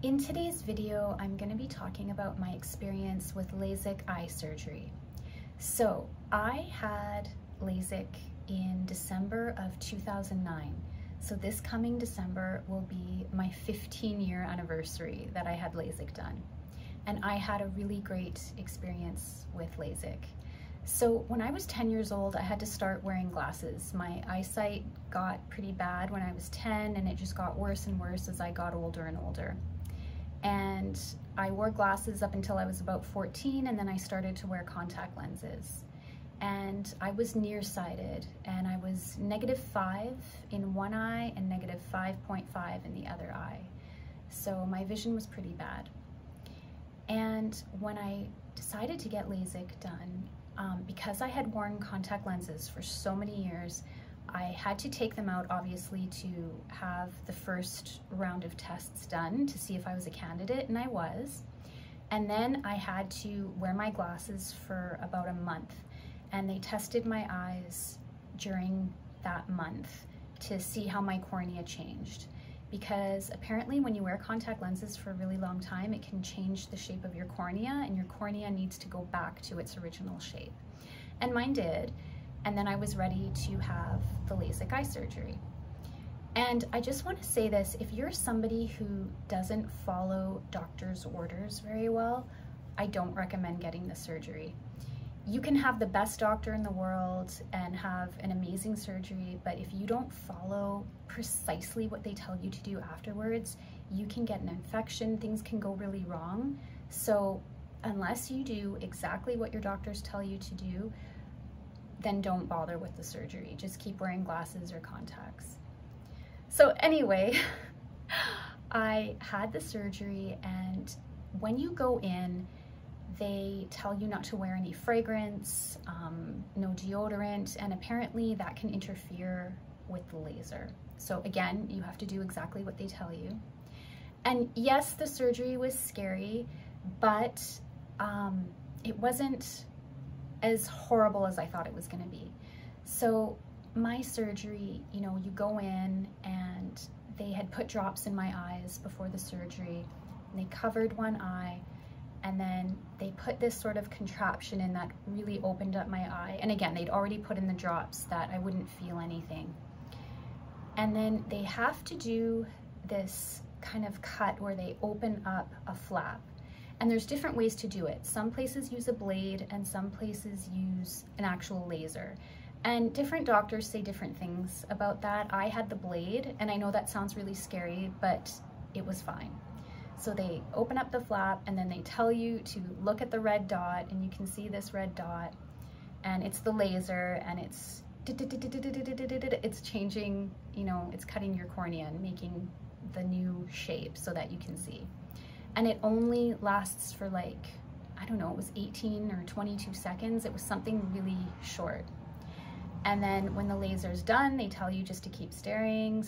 In today's video, I'm going to be talking about my experience with LASIK eye surgery. So I had LASIK in December of 2009. So this coming December will be my 15-year anniversary that I had LASIK done. And I had a really great experience with LASIK. So when I was 10 years old, I had to start wearing glasses. My eyesight got pretty bad when I was 10, and it just got worse and worse as I got older and older. And I wore glasses up until I was about 14, and then I started to wear contact lenses. And I was nearsighted, and I was -5 in one eye and -5.5 in the other eye. So my vision was pretty bad. And when I decided to get LASIK done, because I had worn contact lenses for so many years, I had to take them out, obviously, to have the first round of tests done to see if I was a candidate, and I was. And then I had to wear my glasses for about a month, and they tested my eyes during that month to see how my cornea changed. Because apparently when you wear contact lenses for a really long time, it can change the shape of your cornea, and your cornea needs to go back to its original shape. And mine did. And then I was ready to have the LASIK eye surgery. And I just want to say this, if you're somebody who doesn't follow doctor's orders very well, I don't recommend getting the surgery. You can have the best doctor in the world and have an amazing surgery, but if you don't follow precisely what they tell you to do afterwards, you can get an infection, things can go really wrong. So unless you do exactly what your doctors tell you to do, then don't bother with the surgery. Just keep wearing glasses or contacts. So anyway, I had the surgery, and when you go in, they tell you not to wear any fragrance, no deodorant, and apparently that can interfere with the laser. So again, you have to do exactly what they tell you. And yes, the surgery was scary, but it wasn't as horrible as I thought it was gonna be. So my surgery, you go in, and they had put drops in my eyes before the surgery, and they covered one eye, and then they put this sort of contraption in that really opened up my eye. And again, they'd already put in the drops that I wouldn't feel anything. And then they have to do this kind of cut where they open up a flap. And there's different ways to do it. Some places use a blade, and some places use an actual laser. And different doctors say different things about that. I had the blade, and I know that sounds really scary, but it was fine. So they open up the flap, and then they tell you to look at the red dot, and you can see this red dot, and it's the laser, and it's changing, it's cutting your cornea and making the new shape so that you can see. And it only lasts for like, I don't know, it was 18 or 22 seconds. It was something really short. And then when the laser's done, they tell you just to keep staring,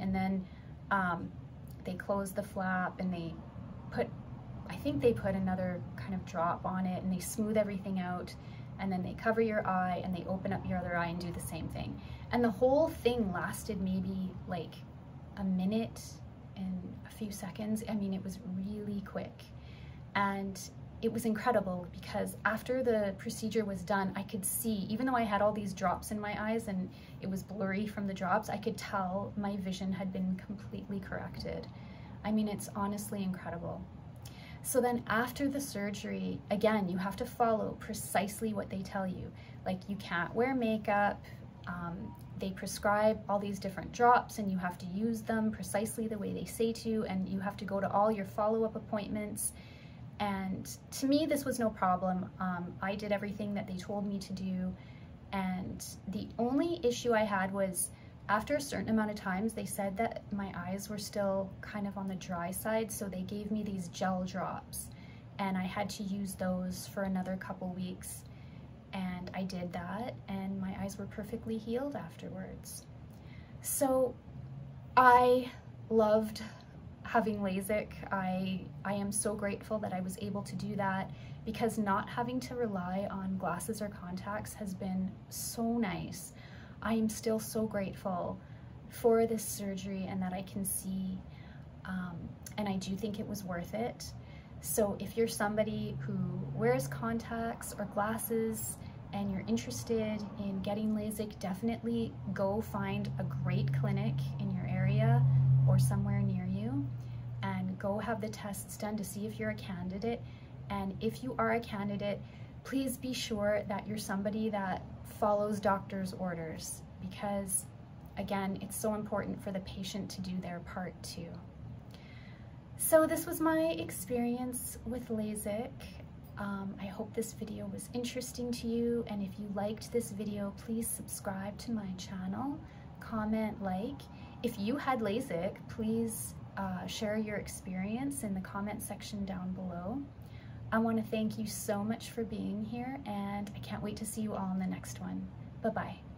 and then they close the flap, and they put, I think they put another kind of drop on it, and they smooth everything out, and then they cover your eye, and they open up your other eye and do the same thing. And the whole thing lasted maybe like a minute and a few seconds. I mean, it was really quick. And it was incredible because after the procedure was done, I could see, even though I had all these drops in my eyes and it was blurry from the drops, I could tell my vision had been completely corrected. I mean, it's honestly incredible. So then after the surgery, again, you have to follow precisely what they tell you. Like, you can't wear makeup. They prescribe all these different drops, and you have to use them precisely the way they say to, and you have to go to all your follow-up appointments. And to me, this was no problem. I did everything that they told me to do. And the only issue I had was after a certain amount of times, they said that my eyes were still kind of on the dry side. So they gave me these gel drops, and I had to use those for another couple weeks. And I did that, and my eyes were perfectly healed afterwards. So I loved having LASIK. I am so grateful that I was able to do that, because not having to rely on glasses or contacts has been so nice. I am still so grateful for this surgery and that I can see. and I do think it was worth it. So if you're somebody who wears contacts or glasses and you're interested in getting LASIK, definitely go find a great clinic in your area or somewhere near you and go have the tests done to see if you're a candidate. And if you are a candidate, please be sure that you're somebody that follows doctor's orders, because again, it's so important for the patient to do their part too. So this was my experience with LASIK. I hope this video was interesting to you, and if you liked this video, please subscribe to my channel, comment, like. If you had LASIK, please share your experience in the comment section down below. I want to thank you so much for being here, and I can't wait to see you all in the next one. Bye-bye.